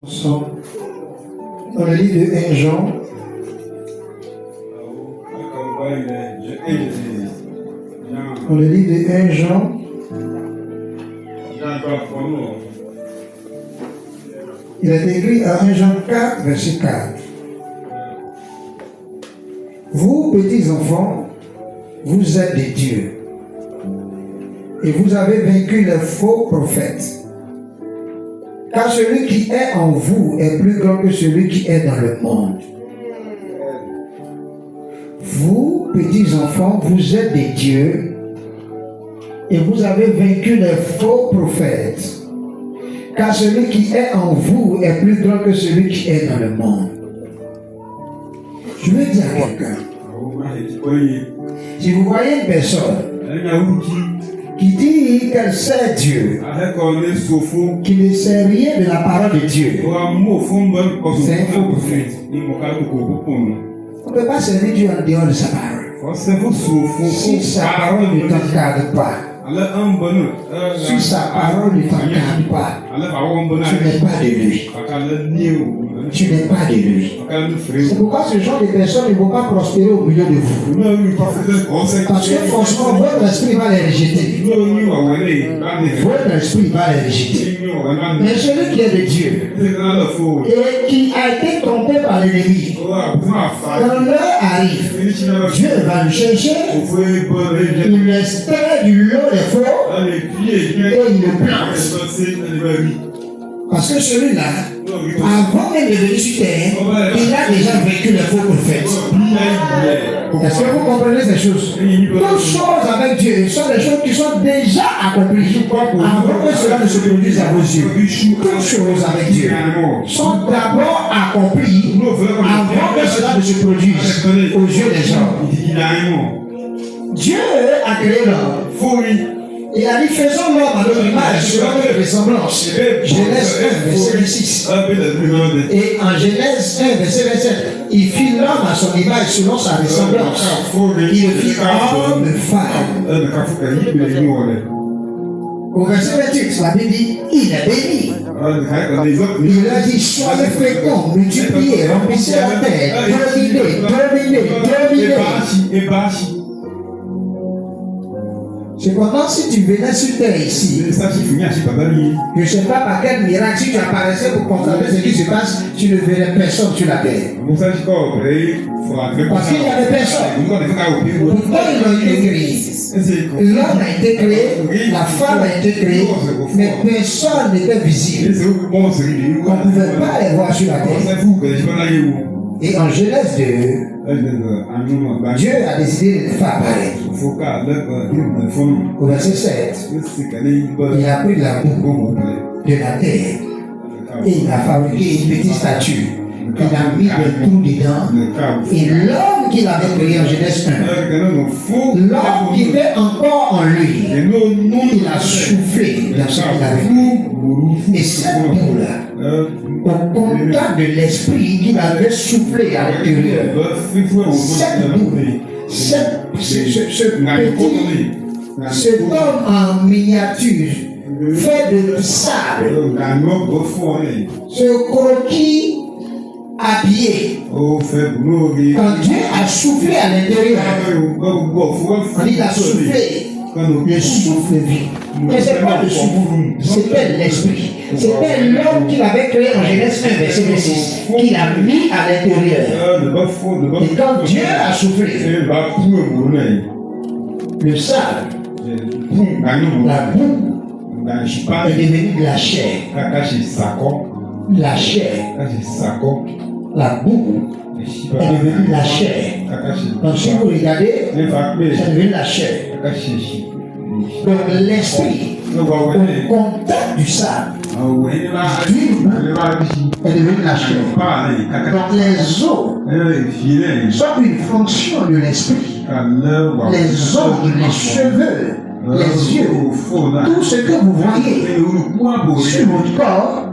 Dans le livre de 1 Jean, dans le livre de 1 Jean, il est écrit à 1 Jean 4, verset 4. Vous, petits enfants, vous êtes des dieux, et vous avez vaincu les faux prophètes. Car celui qui est en vous est plus grand que celui qui est dans le monde. Vous, petits enfants, vous êtes des dieux, et vous avez vaincu les faux prophètes. Car celui qui est en vous est plus grand que celui qui est dans le monde. Je veux dire à quelqu'un, si vous voyez une personne qui dit qu'elle sait Dieu, qui ne sait rien de la parole de Dieu, c'est un faux prophète. On ne peut pas servir Dieu en dehors de sa parole. Si sa parole ne t'encadre pas, si sa parole ne t'encadre pas, tu n'es pas de lui. Tu n'es pas de lui. C'est pourquoi ce genre de personnes ne vont pas prospérer au milieu de vous. Parce que franchement, votre esprit va les rejeter. Votre esprit va les rejeter. Mais celui qui est de Dieu et qui a été trompé par l'ennemi, quand l'heure arrive, Dieu va le chercher, il l'extrait du lot des faux et il le plante. Parce que celui-là, avant même de venir sur terre, il a déjà vaincu les faux prophètes. Est-ce que vous comprenez ces choses? Toutes choses avec Dieu sont des choses qui sont déjà accomplies avant que cela ne se produise à vos yeux. Toutes choses avec Dieu sont d'abord accomplies avant que cela ne se produise aux yeux des gens. Dieu a créé l'homme. Il a dit, faisons l'homme à notre image, selon notre ressemblance. Genèse 1, verset 6. Et en Genèse 1, verset 27, il fit l'homme à son image, selon sa ressemblance. Il le fit homme, femme. Au verset 28, la Bible dit, il est béni. Il a dit, soyez féconds, multipliez, remplissez la terre, dominez. Cependant, si tu venais sur terre ici, je ne sais pas par quel miracle, si tu apparaissais pour constater ce qui se passe, tu ne verrais personne sur la terre. Parce qu'il y avait personne. Pourtant, ils ont été créés. L'homme a été créé, la femme a été créée, mais personne n'était visible. On ne pouvait pas les voir sur la terre. Et en Genèse 2, Dieu a décidé de faire apparaître. Au verset 7, il a pris la boue de la terre et il a fabriqué une petite statue. Il a mis des trous dedans. Et l'homme qu'il avait créé en Genèse 1, l'homme qui était encore en lui, il a soufflé dans ce qu'il avait fait. Et cette boue-là, au contact de l'esprit qu'il avait soufflé à l'intérieur, cette boue, cet homme en miniature, fait de sable, ce croquis habillé, quand Dieu a soufflé à l'intérieur, quand il a soufflé, le souffle vit. Mais ce n'est pas le souffle, c'était l'esprit. C'était l'homme qu'il avait créé en Genèse 1, verset 6, qu'il a mis à l'intérieur. Et quand Dieu a soufflé, le sable, la boue, est devenue de la chair. La chair, la boue est devenue de la chair. Donc si vous regardez, c'est devenu la chair. Donc l'esprit, au contact du sable, est devenu la chair. Donc les os sont une fonction de l'esprit. Les os, les cheveux, les yeux, tout ce que vous voyez sur votre corps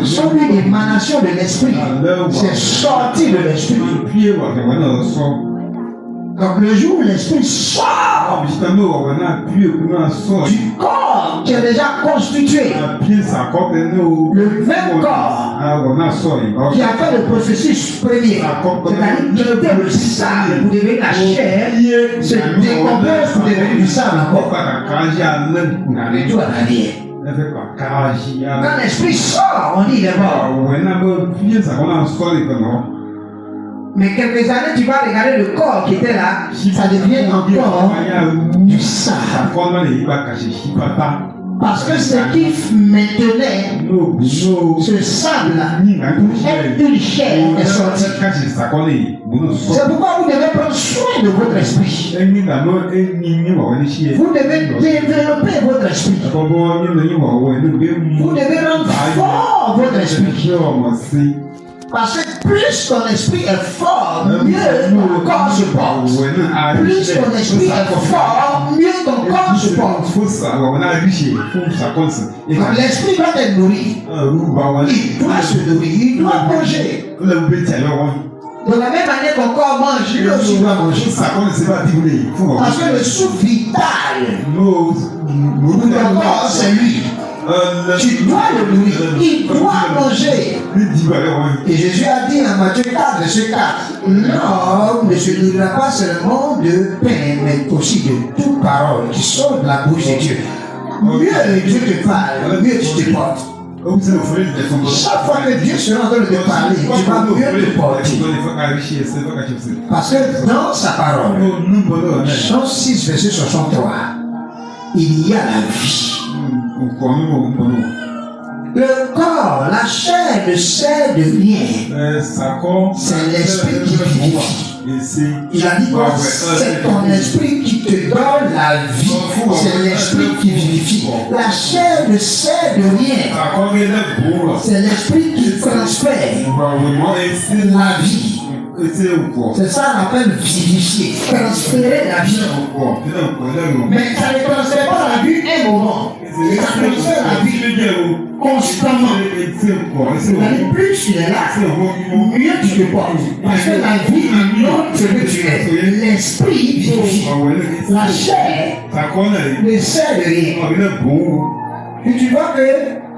sont une émanation de l'esprit. C'est sorti de l'esprit. Donc le jour où l'esprit sort du corps qui est déjà constitué, le même corps qui a fait le processus premier, c'est-à-dire quitter le sable pour devenir la chair, se décompose pour devenir du sable encore. Tout à l'arrière. Quand l'esprit sort, on dit il est mort. Mais quelques années, tu vas regarder le corps qui était là, ça devient encore du sable. Parce que ce qui maintenait ce sable-là, une chair est sortie. C'est pourquoi vous devez prendre soin de votre esprit. Vous devez développer votre esprit. Vous devez rendre fort votre esprit. Parce que plus ton esprit est fort, mieux ton corps se porte. Plus ton esprit est fort, mieux ton corps se porte. Donc l'esprit doit être nourri. Il doit se nourrir, il doit manger. De la même manière qu'un corps mange, lui aussi doit manger. Parce que le souffle vital de ton corps, c'est lui. Tu dois le nourrir, il doit manger. Et Jésus a dit en Matthieu 4, verset 4, l'homme ne se nourrira pas seulement de pain, mais aussi de toute parole qui sort de la bouche de Dieu. Mieux Dieu te parle, mieux tu te portes. Chaque fois que Dieu sera en train de te parler, tu vas mieux te porter. Parce que dans sa parole, Jean 6, verset 63, il y a la vie. Le corps, la chair ne sert de rien. C'est l'esprit qui vivifie. Il a dit que c'est ton esprit qui te donne la vie. C'est l'esprit qui vivifie. La chair ne sert de rien. C'est l'esprit qui transfère la vie. C'est ça qu'on appelle vivifier, transférer la vie. Mais ça ne transfère pas la vie un moment. Ça transfère la vie constamment. Plus tu es là, mieux tu te portes. Parce que la vie annonce ce que tu es. L'esprit vivifie. La chair ne sert de rien. Et tu vois que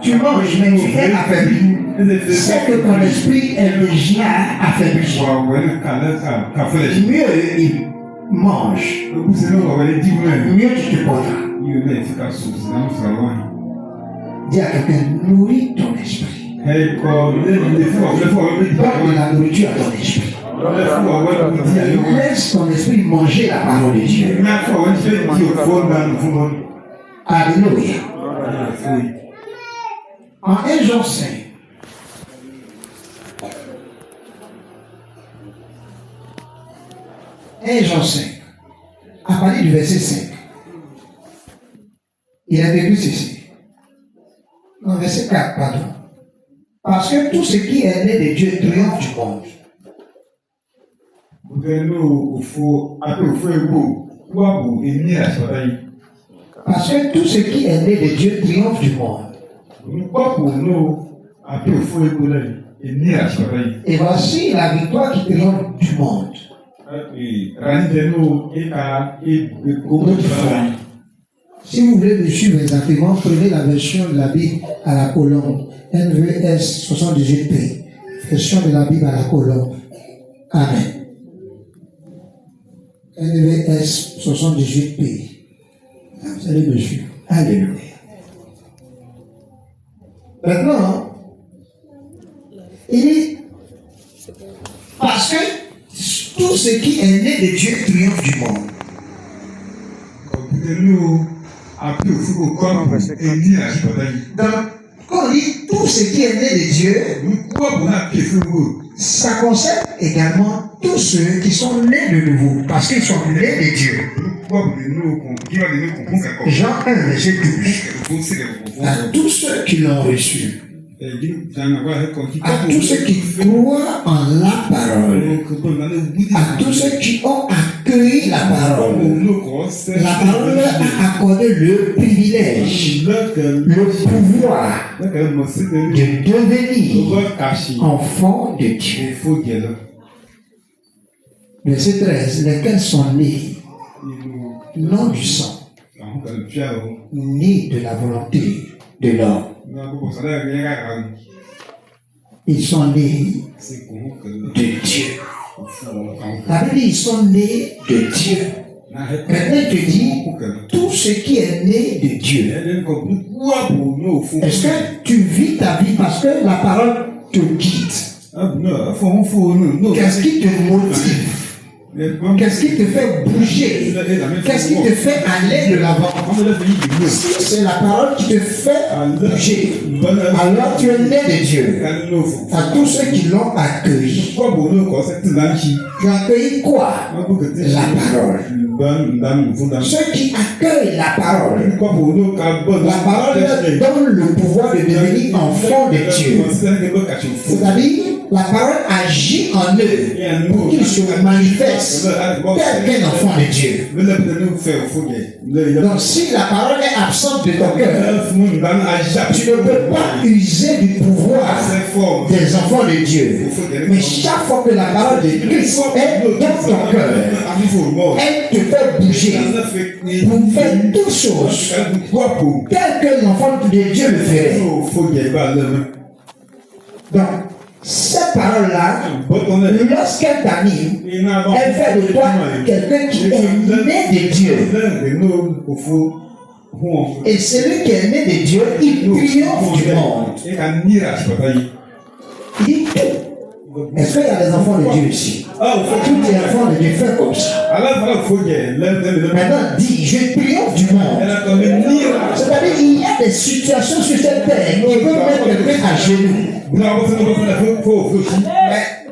tu manges, mais tu es affaibli. C'est que ton esprit est déjà affaibli. Mieux il mange, mieux tu te porteras. Dis à quelqu'un, nourris ton esprit. Donne la nourriture à ton esprit. Laisse ton esprit manger la parole de Dieu. Alléluia. En 1 Jean 5, Jean 5, à partir du verset 5, il a écrit ceci. Non, verset 4, pardon. Parce que tout ce qui est né de Dieu triomphe du monde. Parce que tout ce qui est né de Dieu triomphe du monde. Et voici la victoire qui triomphe du monde. Si vous voulez me suivre exactement, prenez la version de la Bible à la colombe, NVS 78p, version de la Bible à la colombe. Amen. NVS 78p. Vous allez me suivre. Alléluia. Maintenant, il dit, parce que tout ce qui est né de Dieu triomphe du monde. Donc, quand on dit tout ce qui est né de Dieu, ça concerne également tous ceux qui sont nés de nouveau, parce qu'ils sont nés de Dieu. Jean 1, verset 12. À tous ceux qui l'ont reçu, à tous ceux qui croient en la parole, à tous ceux qui ont accueilli la parole a accordé le privilège, le pouvoir de devenir enfant de Dieu. Verset 13. Lesquels sont nés, non du sang, ni de la volonté de l'homme. Ils sont nés de Dieu. La Bible dit, ils sont nés de Dieu. Maintenant, il te dit, tout ce qui est né de Dieu. Est-ce que tu vis ta vie parce que la parole te guide? Qu'est-ce qui te motive? Qu'est-ce qui te fait bouger? Qu'est-ce qui te fait aller de l'avant? Si c'est la parole qui te fait bouger, alors tu es né de Dieu. À tous ceux qui l'ont accueilli. Tu as accueilli quoi? La parole. Ceux qui accueillent la parole leur donne le pouvoir de devenir enfants de Dieu. C'est-à-dire, la parole agit en eux pour qu'ils se manifestent tel qu'un enfant de Dieu. Donc, si la parole est absente de ton cœur, tu ne peux pas user du pouvoir des enfants de Dieu. Mais chaque fois que la parole de Christ est dans ton cœur, elle te fait bouger pour faire toutes choses tel que l'enfant de Dieu le ferait. Donc, cette parole-là, lorsqu'elle t'anime, elle fait de toi quelqu'un qui est né de Dieu. Et celui qui est né de Dieu, il triomphe du monde. Il dit tout. Est-ce qu'il y a des enfants de Dieu ici? Tous les enfants de Dieu font comme ça. Maintenant, dit, je triomphe du monde. C'est-à-dire, il y a des situations sur cette terre qui peuvent mettre quelqu'un à genoux. Mais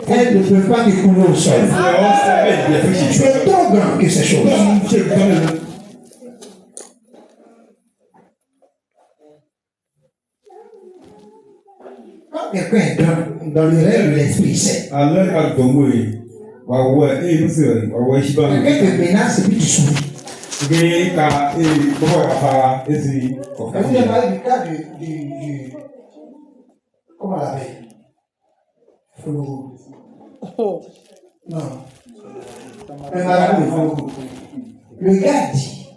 elles ne peuvent pas découvrir au sol. Tu es trop grand que ces choses. Quand quelqu'un est dans le rêve de l'Esprit Saint, quelqu'un te menace et puis tu souris. Vous avez parlé du cas du comment on l'appelle? Non. Un marabout. Le gars dit,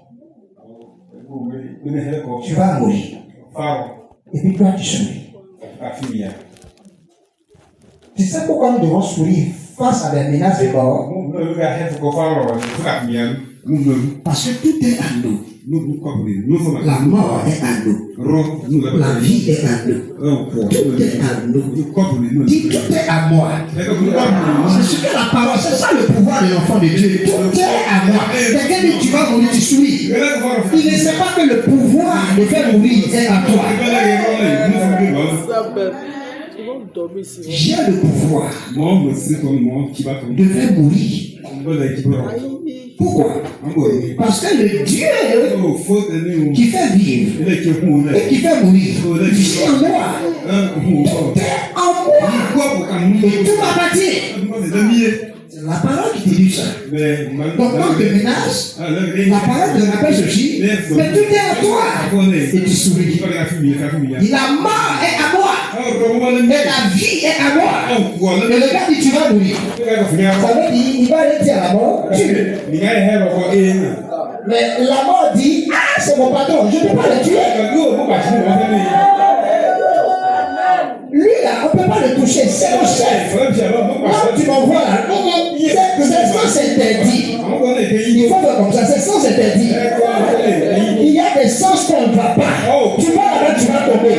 tu vas mourir. Et puis toi tu souris. Tu sais pourquoi nous devons sourire face à des menaces de mort? Parce que tout est à nous. La mort est à nous. La vie est à nous. Tout est à nous. Dis, tout est à moi. C'est ce que la parole, c'est ça le pouvoir de l'enfant de Dieu. Tout est à moi. Quelqu'un dit, tu vas mourir, tu souris. Il ne sait pas que le pouvoir de faire mourir est à toi. J'ai le pouvoir de faire mourir. Pourquoi? Parce que le Dieu qui fait vivre et qui fait mourir vit en moi. Tout est en moi. Et tout m'appartient. C'est la parole qui te dit ça. Donc quand on te menace, la parole te rappelle ceci, mais tout est à toi. Et tu souris. Et la mort est à moi. Et la vie est à moi. Et le gars dit tu vas mourir. Ça veut dire il va aller dire à la mort, tue-le. Mais la mort dit, ah c'est mon patron, je ne peux pas le tuer. Lui là, on ne peut pas le toucher, c'est mon chef. Quand tu m'envoies là, c'est sans interdit. Il faut faire comme ça, c'est sans interdit. Il y a des sens qu'on ne va pas. Tu vas là-bas, tu vas tomber.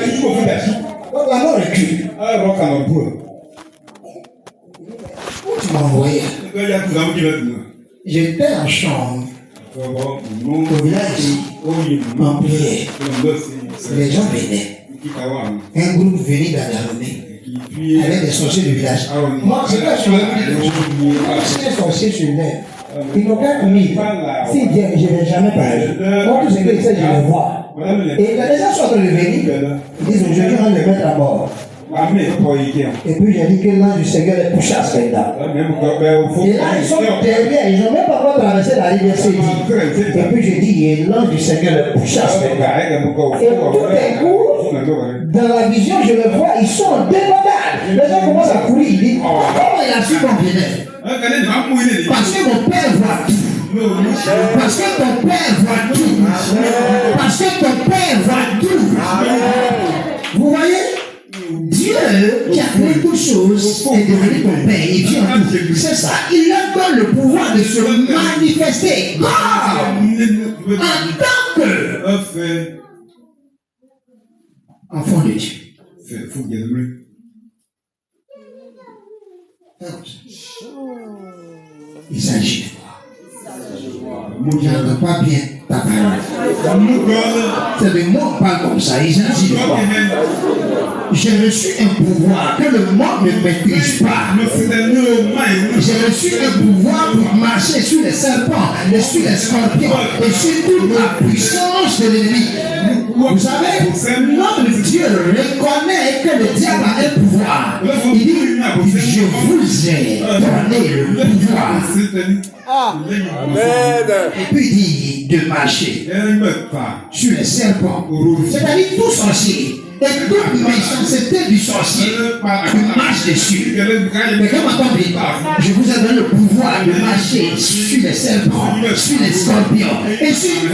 Donc la mort recule. Où tu m'as envoyé? J'étais en chambre. Au village, en prière. Les gens venaient. Un groupe venait d'Adaromé avec des sorciers du village. Moi, c'est pas sur le si les sorciers se lèvent, ils n'ont qu'à courir. S'ils viennent, je ne vais jamais parler. Moi, tout ce que je sais, je le vois. Et les gens sont en train de venir, ils disent aujourd'hui, on va le mettre à mort. Et puis j'ai dit que l'ange du Seigneur est couché à ce là. Et là, ils sont derrière, ils n'ont même pas encore traversé la rivière Sédi. Et puis j'ai dit, et l'ange du Seigneur est couché à ce là. Et tout d'un coup, dans la vision, je le vois, ils sont en débandade. Les gens commencent à courir, ils disent, comment il a su qu'on venait? Parce que mon Père voit tout. Parce que ton Père voit tout. Parce que ton Père voit tout. Vous voyez? Dieu qui a créé toutes choses est devenu ton Père et vient en tout. C'est ça, il leur donne le pouvoir de se manifester en tant que enfant de Dieu. Il s'agit de toi. Je n'entends pas bien ta parole. C'est de moi on parle comme ça. Il s'agit de toi. J'ai reçu un pouvoir que le monde ne maîtrise pas. J'ai reçu un pouvoir pour marcher sur les serpents et sur les scorpions et sur toute la puissance de l'ennemi. Vous savez, notre Dieu reconnaît que le diable a un pouvoir. Il dit, je vous ai donné le pouvoir. Et puis il dit de marcher sur les serpents. C'est-à-dire tout sorcier. Et toute méchanceté du sorcier, tu marches dessus. Mais comme attendez, je vous ai donné le pouvoir de marcher sur les serpents, sur les scorpions et sur tout.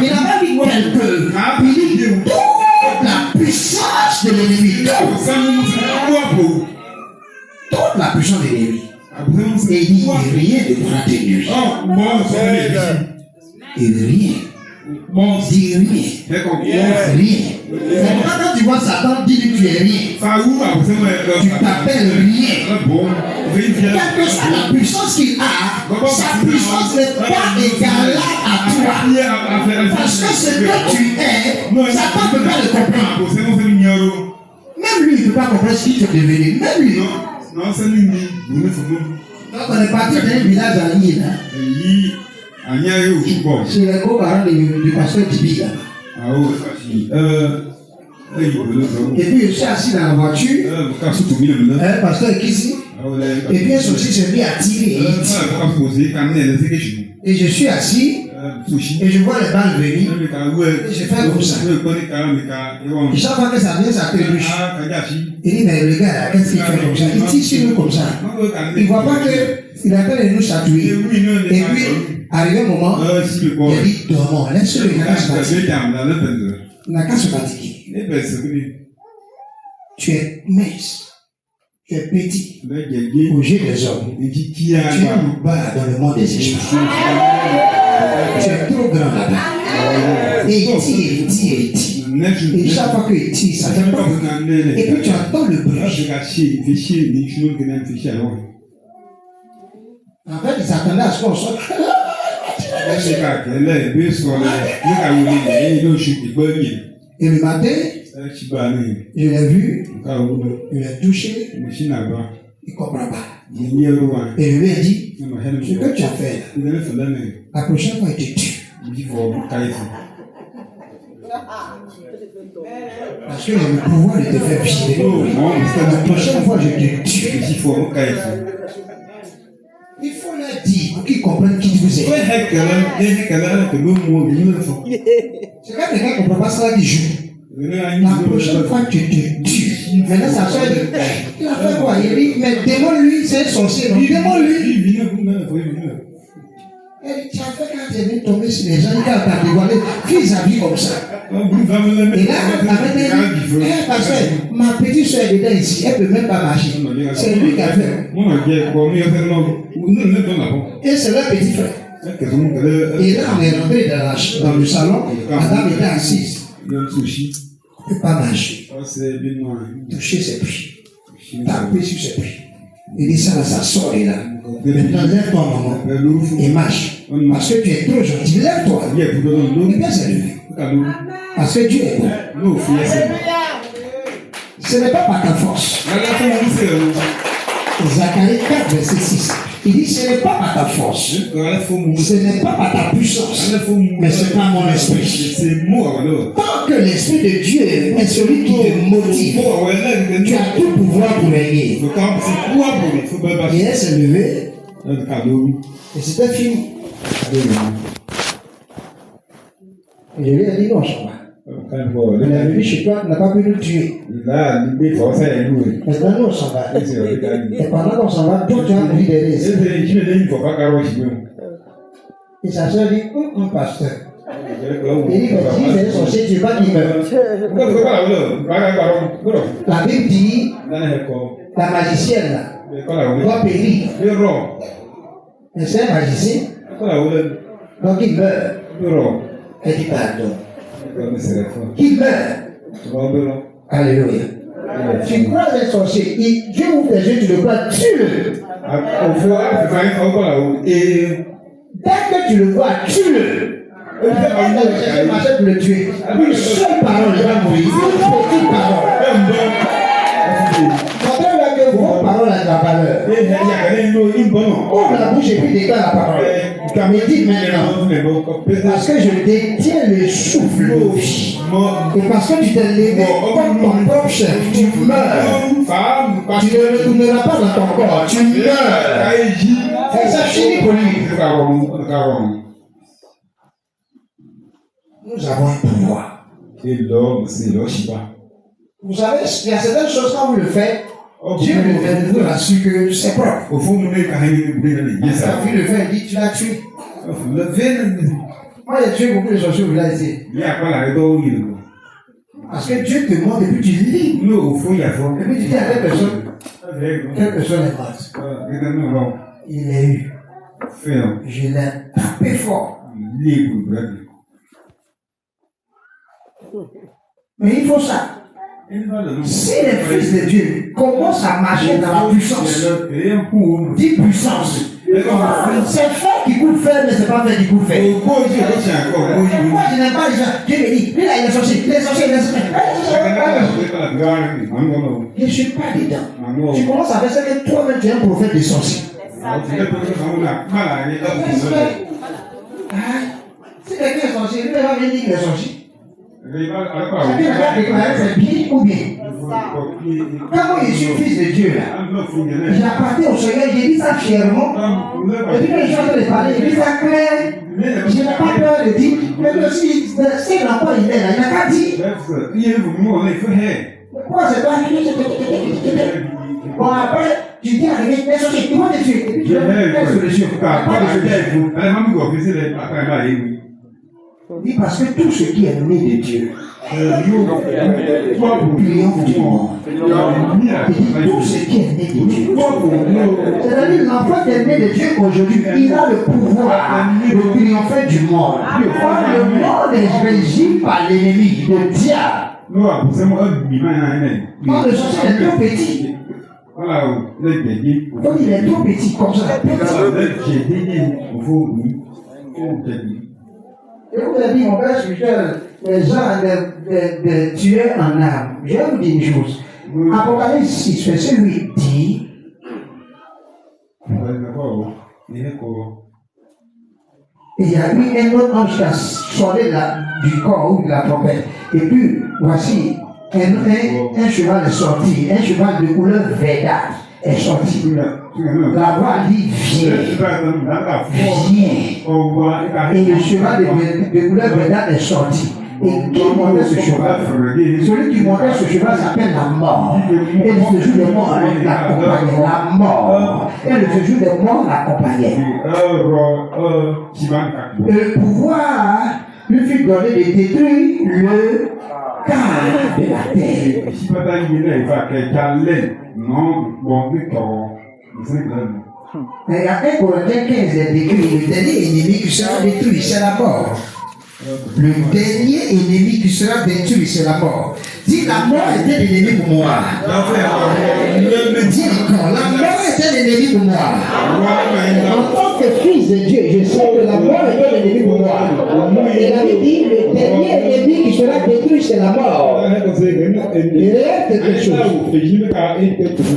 Il n'a pas dit quelque. Il dit toute la puissance de l'ennemi. Toute la puissance de l'ennemi. Et il dit rien ne pourra te nuire. Et rien. Dis rien. Rien. C'est pourquoi quand tu vois Satan, dis-lui que tu es rien. Tu t'appelles rien. Quelle que soit la puissance qu'il a, sa puissance n'est pas égalable à toi. Parce que ce que tu es, Satan ne peut pas le comprendre. Même lui, il ne peut pas comprendre ce qu'il est devenu. Même lui. Donc on est parti d'un village à Lille. C'est les beaux-parents du pasteur Tibi. Et puis je suis assis dans la voiture. Un pasteur est ici. Et puis un sorcier s'est mis à tirer. Et je suis assis. Et je vois les balles venir. Et je fais comme ça. Et chaque fois que ça vient, ça trébuche. Il dit, mais le gars, qu'est-ce qu'il fait comme ça? Il tire sur nous comme ça. Il ne voit pas qu'il est en train de nous chatouiller. Et puis, arrivé un moment, il a dit, dormons, laisse-le, il n'a qu'à se fatiguer. Il n'a qu'à se fatiguer. Tu es mince. Tu es petit aux yeux des hommes. Tu es le bas dans le monde des esprits. Tu es trop grand là-bas. Et il tire. Et chaque fois qu'il tire, ça fait pas. Et puis tu entends le bruit. En fait, il s'attendait à ce qu'on sorte. Et le matin, je l'ai vu, je l'ai touché, il ne comprend pas. Et je lui ai dit, ce que tu as fait, la prochaine fois, il te tue. Parce que le pouvoir de te faire vivre. La prochaine fois, je te tue. Il faut leur dire pour qu'ils comprennent qui vous êtes. C'est quand quelqu'un ne comprend pas ça qui joue. La prochaine fois que tu te tues, maintenant ça fait de. Il a fait quoi? Il dit, mais démon-lui, c'est un sorcier. Démon-lui. Elle dit, tu as fait quand tu es venu tomber sur les gens, il t'a dévoilé, qu'ils habillent comme ça. Et là, la mère dit, parce que ma petite soeur est dedans ici, elle ne peut même pas marcher. C'est lui qui a fait. Et c'est leur petit frère. Et là, on est rentré dans le salon, madame était assise. Elle ne peut pas marcher. Toucher ses pieds. Taper sur ses pieds. Il dit ça, là, ça sort et là. Maintenant, lève-toi, maman, et marche. Parce que tu es trop gentil. Lève-toi. Et bien, c'est levé. Parce que Dieu est bon. Ce n'est pas par ta force. Zacharie 4, verset 6. Il dit, ce n'est pas par ta force. Ce n'est pas par ta puissance. Mais c'est par mon esprit. Tant que l'esprit de Dieu est celui qui te motive, tu as tout pouvoir pour régner. Et elle s'est levée. Et c'était fini. Et je lui ai dit, non, je crois. Il est venu chez toi, tu n'as pas pu nous tuer. Maintenant, nous, on s'en va. Et pendant qu'on s'en va, toi, tu as envie de rester. Et sa soeur dit, un pasteur. Il dit, mais si c'est sorcier, tu ne veux pas qu'il meure. La Bible dit, la magicienne là, doit périr. Mais c'est un magicien. Donc il meurt. Elle dit pardon. Qu'il meurt. Alléluia. Tu crois les sorciers, Dieu ouvre les yeux, tu le crois, tue-le. Dès que tu le vois, tue-le. Elle va chercher le marché pour le tuer. Une seule parole, il va mourir. Une petite parole. Vos paroles à la valeur. Ouvre la bouche et puis déclare la parole. Mais dis maintenant, parce que je détiens le souffle de vie. Et parce que tu t'es levé comme ton propre chef, tu meurs. Tu ne retourneras pas dans ton corps, tu meurs. Et ça finit pour lui. Nous avons un pouvoir. Vous savez, il y a certaines choses quand vous le faites. Dieu vous rassure que c'est propre. Au fond, vous avez le faire, il dit tu l'as tué. Moi, j'ai tué beaucoup de sorciers au village ici. Parce que Dieu te montre et puis tu lis. Et puis tu dis à telle personne est morte. Il l'a eu. Je l'ai tapé fort. Mais il faut ça. Si les fils de Dieu commencent à marcher dans la puissance, dit puissance, c'est fer qui coule fer, mais c'est pas fer qui coule fer. Moi, je n'aime pas les gens. Dieu me dit, lui là, il est sorcier, il est sorcier, il est sorcier. Je ne suis pas dedans. Tu commences à penser que toi-même, tu es un prophète de sorcier. Si quelqu'un est sorcier, lui, il va venir dire qu'il est sorcier. C'est bien ou bien? Quand moi je suis fils de Dieu là, j'appartiens au Seigneur, j'ai dit ça fièrement. Et puis quand je suis en train de parler, j'ai dit ça clair. Je n'ai pas peur de dire, mais aussi, c'est l'enfant il est là, il n'a pas dit. Pourquoi c'est toi? Bon après, tu dis arrivé, mais sorciers, ils vont te tuer. Et puis tu vas faire une solution. Oui, parce que tout ce qui est né de Dieu triomphe du monde. Tout ce qui est né de Dieu. C'est-à-dire l'enfant qui est né de Dieu aujourd'hui, il a le pouvoir de triompher du monde. Or, le monde est régi par l'ennemi, le diable. Quand le sorcier est trop petit, quand il est trop petit comme ça, je vous ai dit, mon père spirituel, les gens de tuer en âme. Je vais vous dire une chose. Apocalypse 6, verset 8 dit il y a eu un autre ange qui a sonné du corps ou de la trompette. Et puis, voici, un cheval est sorti, un cheval de couleur verdâtre est sorti. La voix dit viens. Et le cheval de couleur verdâtre est sorti. Et qui montait ce cheval? Celui qui montait ce cheval s'appelle la mort. Et le séjour des morts l'accompagnait. La mort. Et le séjour des morts l'accompagnait. Et le pouvoir lui fut donné de détruire le quart de la terre. Mais il y a 1 Corinthiens 15 décrit le dernier ennemi qui sera détruit, c'est la mort. Le dernier ennemi qui sera détruit, c'est la mort. Dis la mort était l'ennemi pour moi. Dis encore, la mort était l'ennemi pour moi. En tant que fils de Dieu, je sais que la mort était l'ennemi pour moi. Et la Bible dit, le dernier ennemi qui sera détruit, c'est la mort. Il reste quelque chose.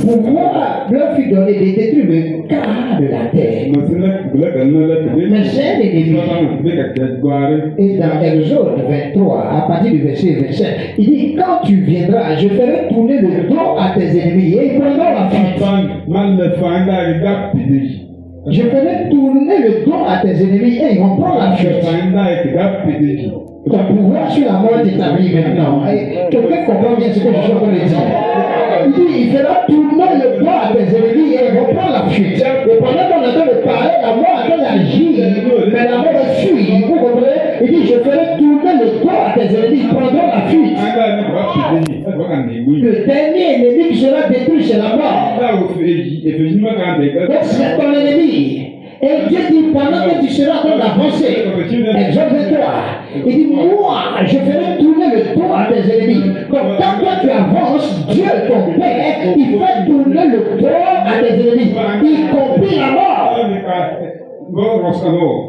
Pour moi, leur fut donné de détruire le quart de la terre. Mais c'est un ennemi. Et dans Exode 23, à partir du verset 27, il dit, quand tu viendras, je ferai tourner le dos à tes ennemis et ils prendront la fuite. Je ferai tourner le dos à tes ennemis et ils vont prendre la fuite. Ton pouvoir sur la mort est établi maintenant. Quelqu'un comprend bien ce que je suis en train de dire. Il dit, il fera tourner le dos à tes ennemis et ils vont prendre la fuite. Et pendant qu'on est en train de parler, la mort est en train d'agir, mais la mort est fuite. Vous comprenez? Il dit, je ferai tourner le dos à tes ennemis, ils prendront la fuite. Le dernier ennemi qui sera détruit, c'est la mort. Donc c'est ton ennemi. Et Dieu dit, pendant que tu seras en train d'avancer, exauce-toi. Il dit, moi, je ferai tourner le dos à tes ennemis. Donc quand toi tu avances, Dieu, ton Père, il fait tourner le dos à tes ennemis, y compris la mort.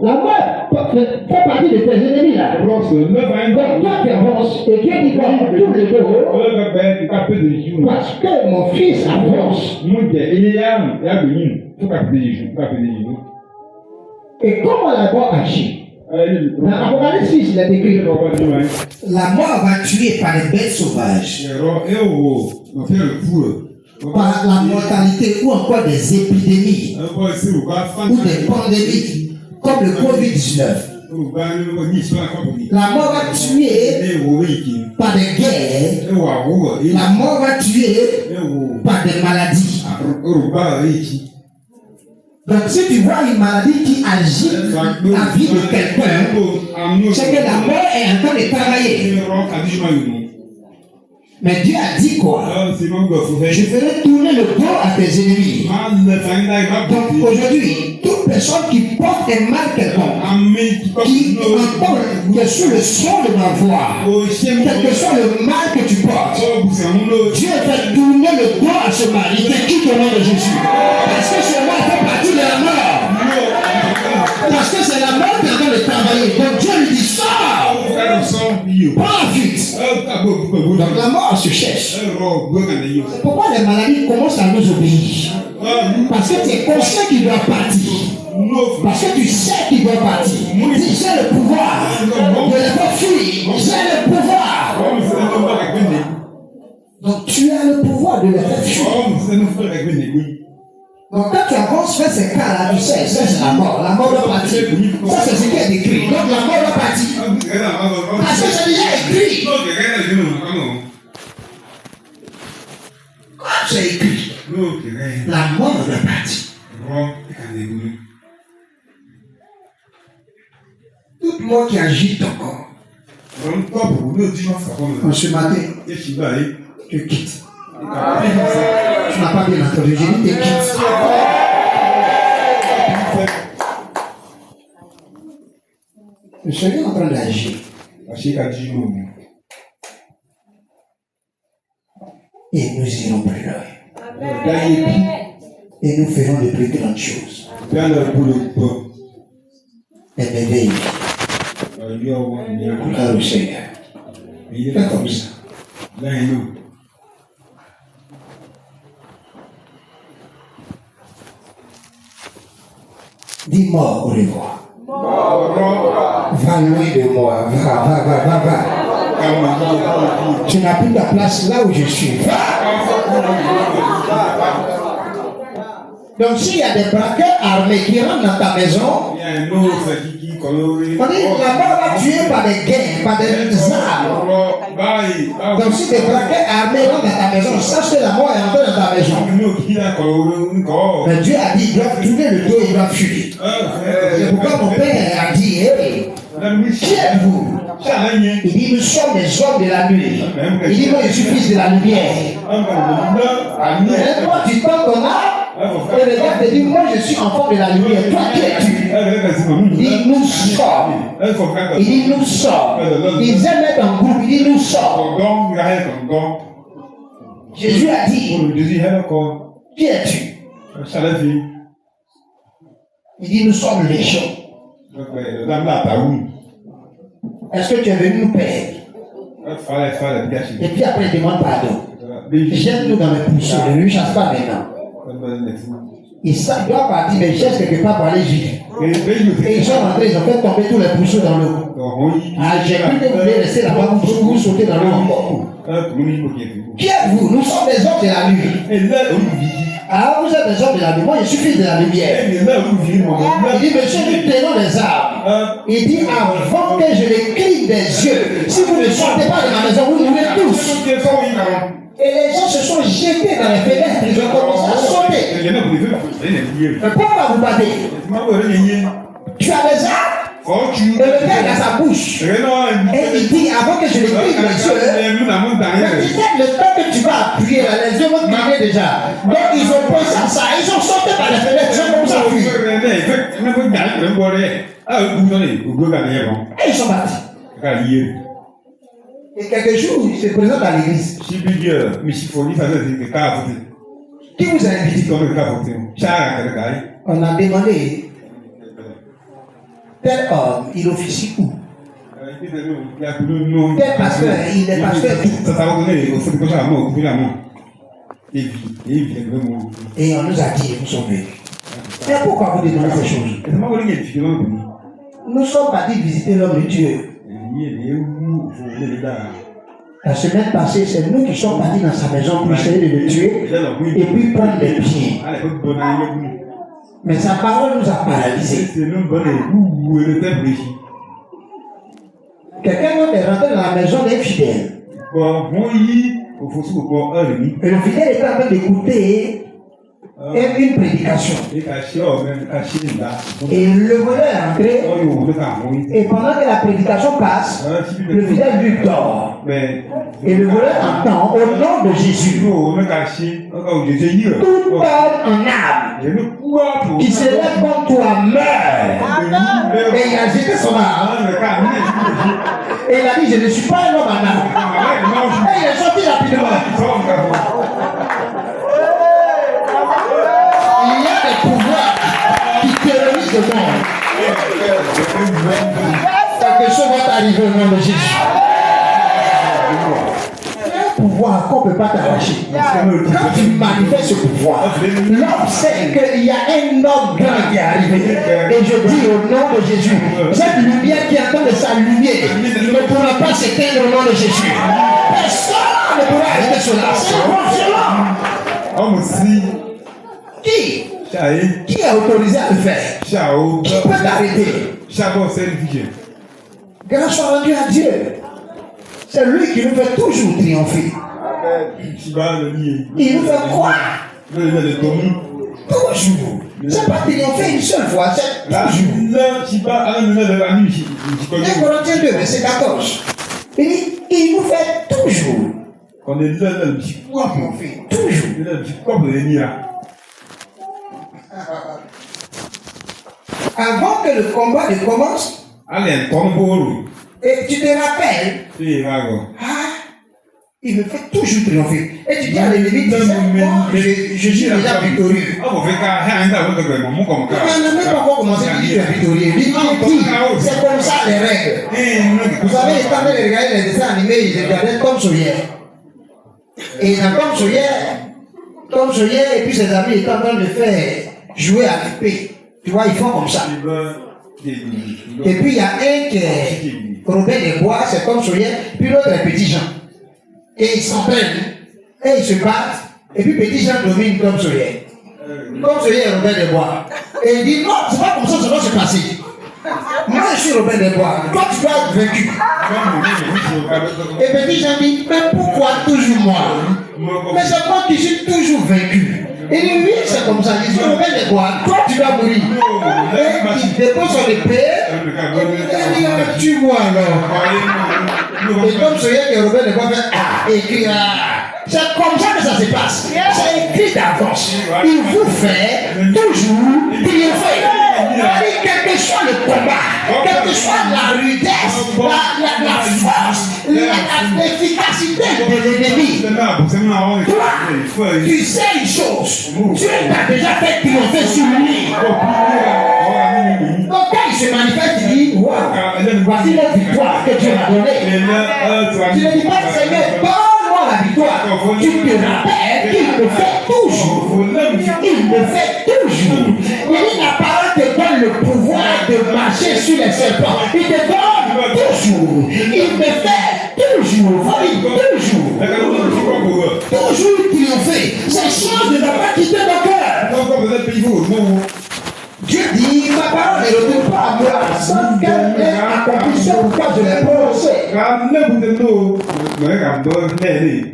La mort fait partie de tes ennemis là. Donc toi tu avances et Dieu dit, tourne le dos. Parce que mon fils avance. Et comment la mort agit? Dans Apocalypse 6, il est écrit, la mort va tuer par les bêtes sauvages, par la mortalité ou encore des épidémies ou des pandémies comme le Covid-19. La mort va tuer par des guerres. La mort va tuer par des maladies. Donc si tu vois une maladie qui agit la vie de quelqu'un, c'est que la mort est en train de travailler. Mais Dieu a dit quoi? Je ferai tourner le dos à tes ennemis. Donc aujourd'hui, toute personne qui porte un mal quelconque, qui entend que sous le son de ma voix, quel que soit le mal que tu portes, Dieu fait tourner le dos à ce mal. Il te quitte au nom de Jésus. Parce que ce mal fait partie de la mort. Parce que c'est la mort qui est en train de travailler. Donc Dieu lui dit, sors! Prends la fuite. Donc la mort se cherche. Pourquoi les maladies commencent à nous obéir? Parce que tu es conscient qu'il doit partir. Parce que tu sais qu'il doit partir. Dis, j'ai le pouvoir de les faire fuir. J'ai le pouvoir. Donc tu as le pouvoir de les faire fuir. Donc quand tu avances vers ces cas-là, tu sais, ça c'est la mort. La mort doit partir. Ça c'est ce qui est écrit. Donc la mort doit partir. Parce que c'est déjà écrit. C'est écrit. La mort doit partir. Toute mort qui agite ton corps. En ce matin, tu quittes. Tu n'as pas bien entendu. J'ai dit, tu quittes. Le Seigneur est en train d'agir. Et nous irons plus loin. Et nous ferons de plus grandes choses. Et merveilleux. Gloire au Seigneur. Fais comme ça. Dis mort au revoir. Va loin de moi. Va. Tu n'as plus ta place là où je suis. Va. Donc s'il y a des braqueurs armés qui rentrent dans ta maison, on dit la mort va tuer par des guerres, par des armes. Donc si des braqueurs armés rentrent dans ta maison, sache que la mort est entrée dans ta maison. Mais Dieu a dit, il doit tourner le dos, il doit fuir. C'est pourquoi mon père a dit, hey, qui êtes-vous? Il dit, nous sommes des hommes de la nuit. Il dit, moi je suis fils de la lumière. Et toi tu tends ton âme. Et le gars te dit, moi je suis enfant de la lumière. Toi qui es-tu? Il dit, nous sommes. Il dit, nous sommes. Ils aiment être en groupe. Il dit, nous sommes. Jésus a dit, qui es-tu? Il dit, nous sommes légion. Est-ce que tu es venu nous perdre? Et puis après, il demande pardon. Jette-nous dans les pousseaux. Ne lui chasse pas maintenant. Il doit partir, mais il cherche quelque part pour aller vite. Et ils sont rentrés, ils ont fait tomber tous les pousseaux dans l'eau. Ah, j'ai cru que vous voulez rester là-bas, vous sautez dans l'eau encore. Qui êtes-vous? Nous sommes des hommes de la nuit. Ah, vous êtes des hommes de la lumière, il suffit de la lumière. Il dit, monsieur, nous tenons les armes. Il dit, avant que je les cligne des yeux, si vous ne sortez pas de ma maison, vous mourrez tous. Et les gens se sont jetés dans les fenêtres, ils ont commencé à sauter. Mais pourquoi vous battez? Tu as les armes? Et le père dans sa bouche. Et il dit, avant que je les cligne les yeux, le temps que tu vas appuyer là, les yeux vont cliner déjà. Donc ils ont pensé à ça, ils ont sauté par les fenêtres, ils ont commencé à fuir. Et ils sont partis. Et quelques jours, il se présente à l'église. Qui vous a invité? On a demandé. Tel homme, il officie où? Tel pasteur, il est pasteur. Et on nous a dit, nous sommes venus. Mais pourquoi vous demandez ces choses? Nous sommes partis visiter l'homme de Dieu. La semaine passée, c'est nous qui sommes partis dans sa maison pour essayer de le tuer et puis prendre les pieds. Mais sa parole nous a paralysés. Quelqu'un est rentré dans la maison d'un fidèle. Et le fidèle était en train d'écouter une prédication. Et le voleur est entré. Et pendant que la prédication passe, le fidèle lui dort. Et le voleur entend au nom de Jésus. Tout homme en âme qui se lève contre toi meurt. Et il a jeté son arme. Et il a dit, je ne suis pas un homme en âme. Et il est sorti rapidement. Il y a des pouvoirs qui terrorisent le monde. Quelque chose va t'arriver au nom de Jésus. Pouvoir qu'on ne peut pas t'arracher. Quand tu manifestes ce pouvoir, l'homme sait qu'il y a un homme grand qui est arrivé. Et je dis au nom de Jésus, cette lumière qui est en train de s'allumer ne pourra pas s'éteindre au nom de Jésus. Personne ne pourra arrêter cela. C'est violent. Qui est autorisé à le faire? Qui peut t'arrêter? Grâce soit rendue à Dieu. C'est lui qui nous fait toujours triompher. Il nous fait croire. Toujours. C'est pas triompher une seule fois, c'est toujours. 1 Corinthiens 2, verset 14. Il dit, il nous fait toujours. Toujours. Avant que le combat ne commence, et tu te rappelles, il me fait toujours triompher. Et tu dis à l'ennemi, je suis déjà victorieux. Il n'a même pas encore commencé à dire que tu es victorieux. C'est comme ça les règles. Vous savez, quand on regardait les dessins animés, ils regardaient Tom Sawyer. Et dans Tom Sawyer et puis ses amis étaient en train de faire jouer à l'épée. Tu vois, ils font comme ça. Et puis il y a un qui est Robin des Bois, c'est Tom Sawyer, puis l'autre est Petit Jean. Et ils s'entraînent, et ils se battent, et puis Petit Jean domine Tom Sawyer. Tom Sawyer est Robin des Bois. Et il dit non, c'est pas comme ça que ça doit se passer. Moi je suis Robin des Bois, toi tu dois être vaincu. Et Petit Jean dit, mais pourquoi toujours moi? Mais c'est moi qui suis toujours vaincu. Il dit oui, c'est comme ça. Il dit Robin des Bois, toi tu dois mourir. Et il dépose son épée. Il dit tue-moi alors. Et comme Sawyer et Robin des Bois fait écrit c'est comme ça que ça se passe. C'est écrit d'avance. Il vous fait toujours triompher. Quel que soit le combat, quelle que soit la rudesse, la force, l'efficacité de l'ennemi, toi, tu sais une chose, Dieu t'a déjà fait triompher sur lui. Donc quand il se manifeste, il dit, wow, voici la victoire que Dieu m'a donnée. Tu ne dis pas, Seigneur, donne-moi la victoire. Tu te rappelles qu'il le fait toujours. Il le fait toujours. Il n'a pas te donne le pouvoir de marcher sur les serpents. Il te donne toujours. Il me fait toujours. Toujours. Toujours triompher. Ces choses ne doivent pas quitter ton cœur. Dieu dit, ma parole ne retourne pas à moi sans qu'elle ait accompli ce pourquoi je l'ai prononcé.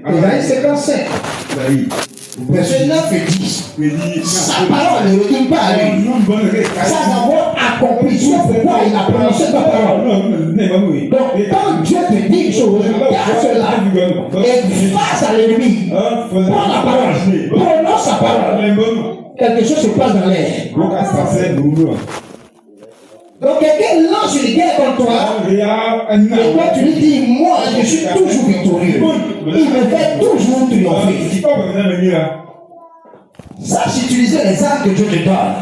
Ésaïe 55. Verset 9 et 10. Sa parole ne retourne pas à lui sans avoir accompli ce pourquoi il a prononcé ta parole. Donc, quand Dieu te dit une chose, garde cela et face à l'ennemi. Prends la parole, prononce sa parole. Quelque chose se passe dans l'air. Donc quelqu'un lance une guerre contre toi et toi tu lui dis, moi je suis toujours victorieux. Il me fait toujours triompher. Sache utiliser les armes que Dieu te donne.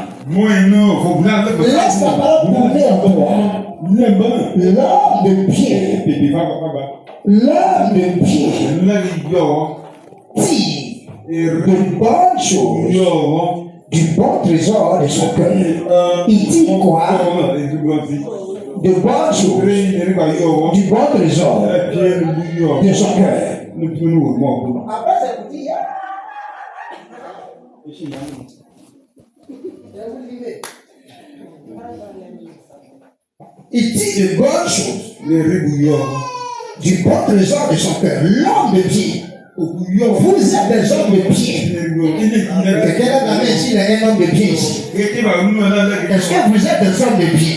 Laisse ta parole tourner en toi. L'homme de pied. L'homme de pied. Tire de bonnes choses. Du bon trésor de son cœur. Il dit quoi? De bonnes choses. Du bon trésor de son cœur. Après, c'est pour dire. Il dit de bonnes choses. Du bon trésor de son cœur. L'homme de pied. Vous êtes des hommes de pied. Quelqu'un a la main ici, il y a un homme de pied ici. Est-ce que vous êtes des hommes de pied?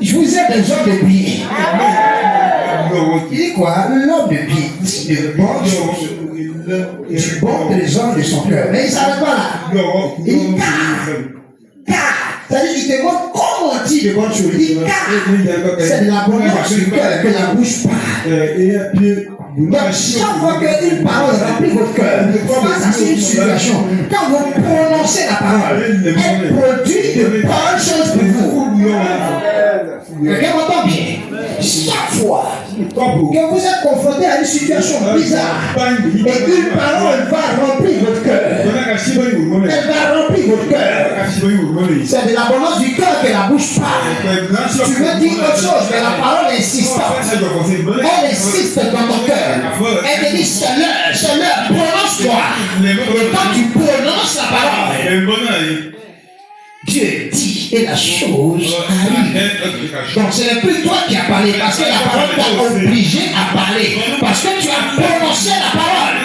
Vous êtes des hommes de pied. Il dit quoi? L'homme de pied dit de bonnes choses. Du bon trésor de son cœur. Mais il ne s'arrête pas là. Il dit car. C'est-à-dire qu'il te montre comment on dit de bonnes choses. Il dit car. C'est de l'abondance du cœur que la bouche parle. Donc, chaque fois qu'une parole remplit votre cœur, face à une situation, quand vous prononcez la parole, elle produit de bonnes choses pour vous. Quelqu'un m'entend bien? Chaque fois que vous êtes confronté à une situation bizarre et une parole va remplir votre cœur, elle va remplir votre cœur. C'est de l'abondance du cœur que la bouche parle. Si tu veux dire autre chose, mais la parole insiste. Elle insiste dans ton cœur. Elle te dit, c'est l'heure, prononce-toi. Et quand tu prononces la parole, Dieu dit et la chose arrive. Donc ce n'est plus toi qui as parlé, parce que la parole t'a obligé à parler. Parce que tu as prononcé la parole.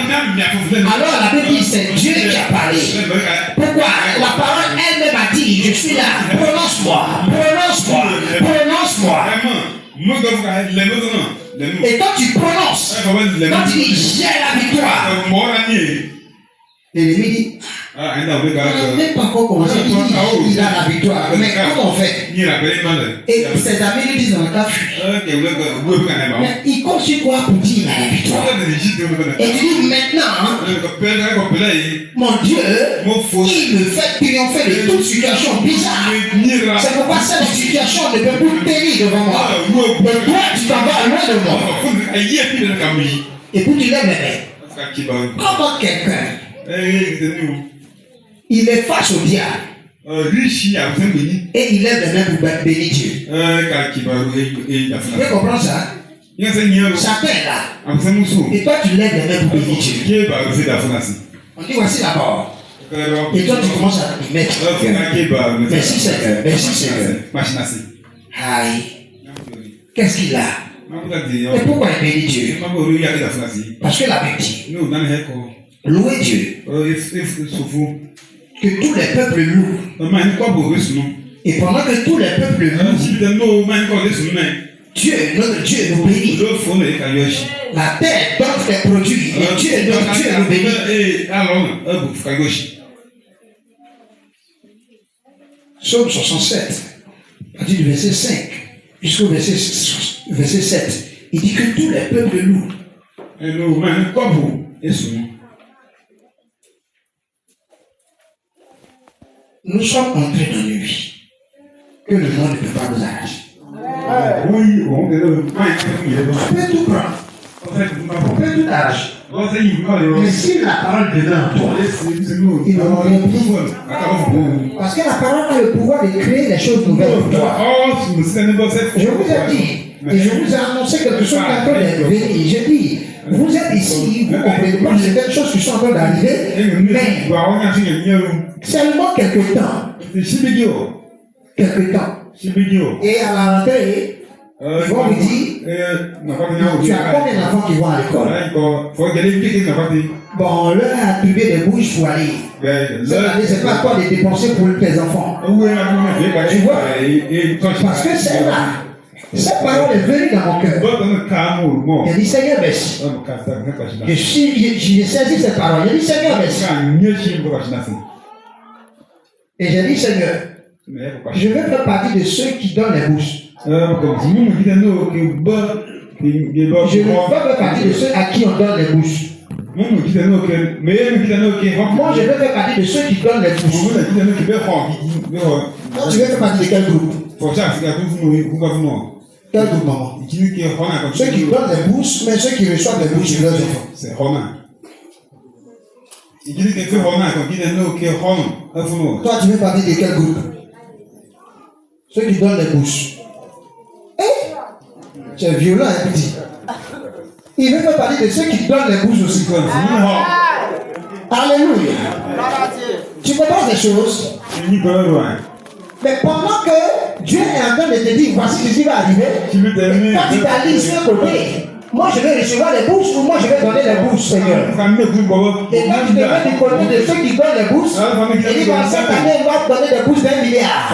Alors la Bible dit, c'est Dieu qui a parlé. Pourquoi? La parole elle-même a dit, je suis là, prononce-moi, prononce-moi, prononce-moi. Et quand tu prononces, quand tu dis j'ai la victoire, l'ennemi dit, on n'a même pas encore commencé, il a la victoire, mais comment on fait? Et ses amis lui disent, on a fui. Mais il compte sur quoi pour dire il a la victoire? Et tu dis maintenant, mon Dieu, il me fait triompher de toute situation bizarre. C'est pourquoi cette situation ne peut plus tenir devant moi. Et toi, tu t'en vas loin de moi. Et puis tu lèves les mains. Comment quelqu'un, il est face au diable et il lève les mains pour bénir Dieu. Tu comprends ça? Satan est là. Et toi tu lèves les mains pour bénir Dieu. On dit voici d'abord. Et toi tu commences à y mettre. Merci Seigneur. Merci Seigneur. Aïe. Qu'est-ce qu'il a? Et pourquoi il bénit Dieu? Parce que la Bible dit, louez Dieu. Que tous les peuples louent. Et pendant que tous les peuples louent, Dieu, notre Dieu nous bénit. La terre donne des produits. Et Dieu, notre Dieu nous bénit. Psaume 67, à partir du verset 5 jusqu'au verset 7, il dit que tous les peuples louent. Nous sommes entrés dans une vie que le monde ne peut pas nous arracher. Tu peux tout prendre. On peut tout arracher. Mais si la parole demeure en toi, ils n'auront rien pris. Parce que la parole a le pouvoir de créer des choses nouvelles pour toi. Je vous ai dit, et je vous ai annoncé quelque chose qui est en train de venir. J'ai dit, vous êtes ici, vous comprenez pas certaines choses qui sont en train d'arriver, mais seulement quelques temps. Quelques temps. Et à la rentrée, ils vont vous dire, tu as combien d'enfants qui vont à l'école? Bon, on leur a attribué des bouches pour aller. Cette année, c'est pas toi de dépenser pour tes enfants. Tu vois? Parce que c'est là. Cette parole est venue dans mon cœur. J'ai dit, Seigneur, merci. J'ai saisi cette parole. J'ai dit, Seigneur, merci. Et j'ai dit, Seigneur, je veux faire partie de ceux qui donnent les bouches. Je ne veux pas faire partie de ceux à qui on donne les bouches. Moi, je veux faire partie de ceux qui donnent les bouches. Tu veux faire partie de quel groupe? Quel groupe, maman? Ceux qui donnent les bouches, mais ceux qui reçoivent les bouches de leurs enfants. C'est Romain. Toi, tu veux partie de quel groupe? Ceux qui donnent les bouches. Tu es violent, un petit. Il veut faire partie de ceux qui donnent les bouches aussi. Alléluia. Tu comprends ces choses? Mais pendant que Dieu est en train de te dire, voici ce qui va arriver, quand tu t'alignes sur un côté, moi je vais recevoir les bouches ou moi je vais donner les bouches, Seigneur. Et quand tu te mets du côté de ceux qui donnent les bouches, il dit, cette année, on va donner des bouches d'1 milliard.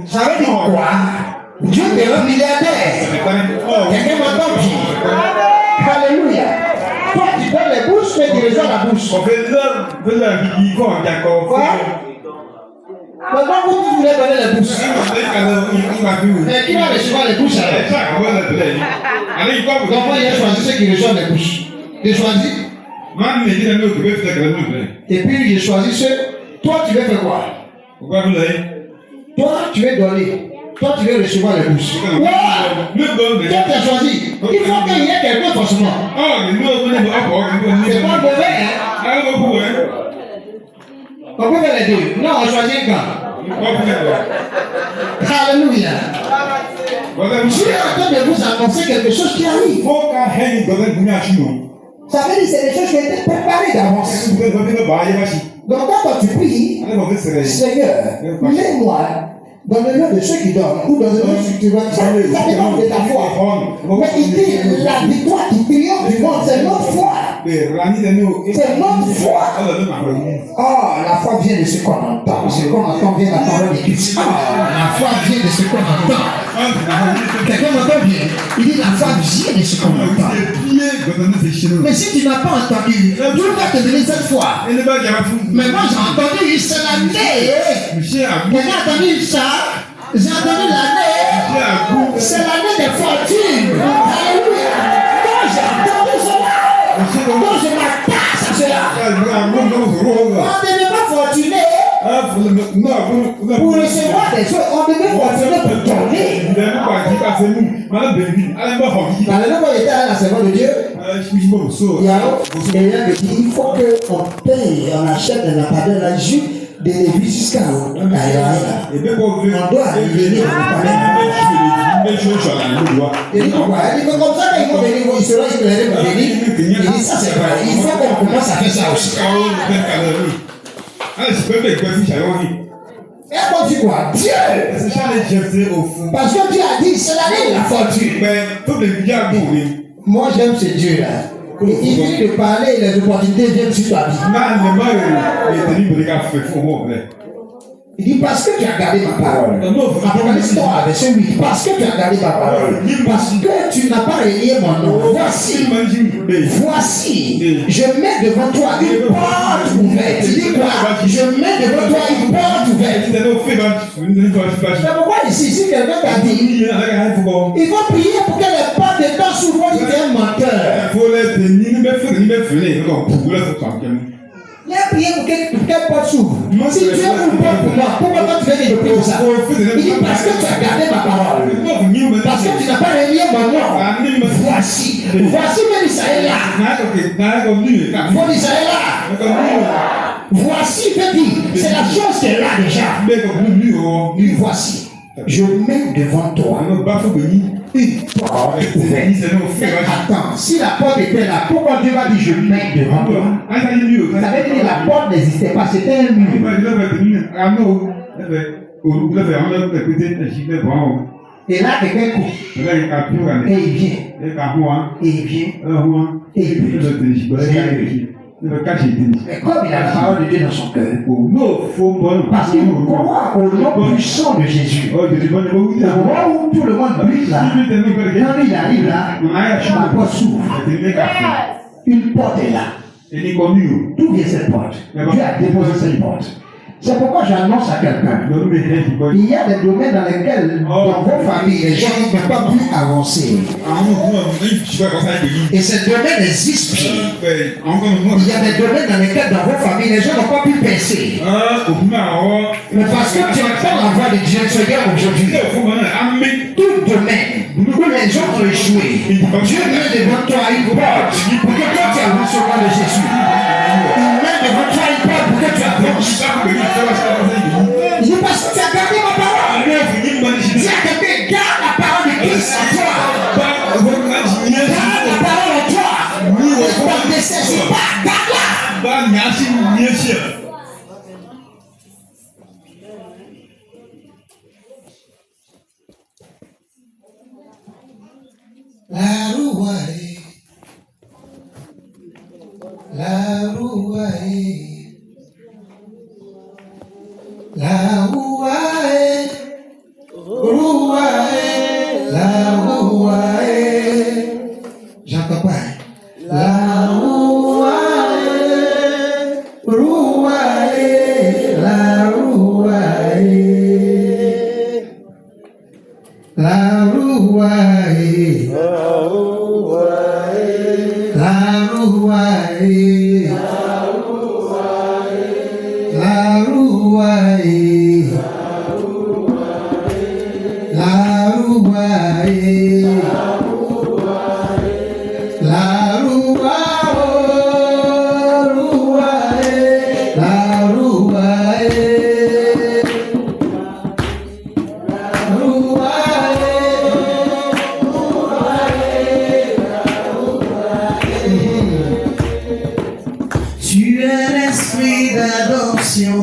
Ça veut dire quoi? Dieu est un milliardaire. Quelqu'un m'entend bien? Alléluia. Toi, tu donnes les bouches, mais tu reçois la bouche. Maintenant, vous voulez donner les bouches. Mais qui va recevoir les bouches alors? Donc, moi, il a choisi ceux qui reçoivent les bouches. J'ai choisi. Et puis, j'ai choisi ceux. Toi, tu veux faire quoi? Toi, tu veux donner. Toi, tu veux recevoir les bouches. Ouais. Toi, tu as choisi. Il faut qu'il y ait quelqu'un forcément. C'est pas mauvais, hein? On peut faire les deux. Non, on choisit un camp. Alléluia. Je suis en train de vous annoncer quelque chose qui arrive. Ça veut dire que c'est des choses qui ont été préparées d'avance. Donc quand tu pries, Seigneur, mets-moi dans le nom de ceux qui donnent, ou dans le nom de ceux qui donnent, ça dépend de ta foi. Mais il dit, la victoire qui triomphe du monde, c'est notre foi. C'est notre foi. Oh, la foi vient de ce qu'on entend. Ce qu'on entend vient de la parole de Christ. La foi vient de ce qu'on entend. Quelqu'un m'entend bien? Il dit, la foi vient de ce qu'on entend. Mais si tu n'as pas entendu, Dieu va te donner cette foi. Mais moi j'ai entendu, c'est l'année. J'ai entendu ça. J'ai entendu l'année. C'est l'année des fortunes. Alléluia. Quand j'ai entendu cela, quand je m'attache à cela, on ne devait pas fortuner pour recevoir des choses. On devait fortuner pour donner. Dans le nom où était à la servante de Dieu, il y a il faut qu'on paye, on achète un appareil la jupe de Lévis jusqu'à Aïraïla. On doit venir Il dit pourquoi? Il dit comme ça, quand ils vont venir, ils seront éclairés pour venir. Il dit ça, c'est vrai. Il faut qu'on commence à faire ça aussi. Et quand tu vois, Dieu, parce que Dieu a dit, c'est l'année de la fortune. Moi, j'aime ce Dieu-là. Il vient de parler, les opportunités viennent sur ta vie. Il dit parce que tu as gardé ma parole. Apocalypse 3, verset 8. Parce que tu as gardé ma parole. Parce que tu n'as pas renié mon nom. Voici, je mets devant toi une porte ouverte. Il dit quoi? Je mets devant toi une porte ouverte. C'est pourquoi ici, si quelqu'un t'a dit, il faut prier pour que les portes de temps s'ouvrent si tu es un menteur. Les prier pour quelle porte s'ouvre. Si Dieu ouvre une porte pour moi, pourquoi toi tu veux que je prie pour ça? Il dit parce que tu as gardé ma parole. Parce que tu n'as pas renié mon nom. Voici même Israël là. Mon Israël là. Voici, veut dire, c'est la chose qui est là déjà. Et voici, je mets devant toi une porte ouverte. Attends, si la porte était là, pourquoi Dieu va dire je mets devant toi? Ça veut dire que la porte n'existait pas, c'était un mur. Et là, quelqu'un coupe. Et il vient. Et il vient. Et il vient. Mais comme il a la parole de Dieu dans son cœur, parce qu'il croit au nom puissant de Jésus, au moment où tout le monde brille là, quand il arrive là, la porte s'ouvre. Une porte est là. D'où vient cette porte? Dieu a déposé cette porte. C'est pourquoi j'annonce à quelqu'un. Il y a des domaines dans lesquels, dans vos familles, les gens ne peuvent pas plus avancer. Et ces domaines existent bien. Il y a des domaines dans lesquels, dans vos familles, les gens n'ont pas pu percer. Mais parce que tu entends la voix de Dieu, Seigneur, aujourd'hui, tout domaine où les gens ont échoué, Dieu met devant toi une porte pour que toi tu avances au nom de Jésus. Il met devant toi une porte pour que tu avances. Je dis parce que tu as gardé ma parole. Dis à quelqu'un, garde la parole de Christ en toi. Garde la parole en toi. Ne te saisis pas, garde-la. La rouaille, la rouaille. La rouaille, la rouaille. J'entends pas. La rouaille, la rouaille. La rouaille, la rouaille. La rouaille, la rouaille, la rouaille, la rouaille, tu es l'esprit d'adoption.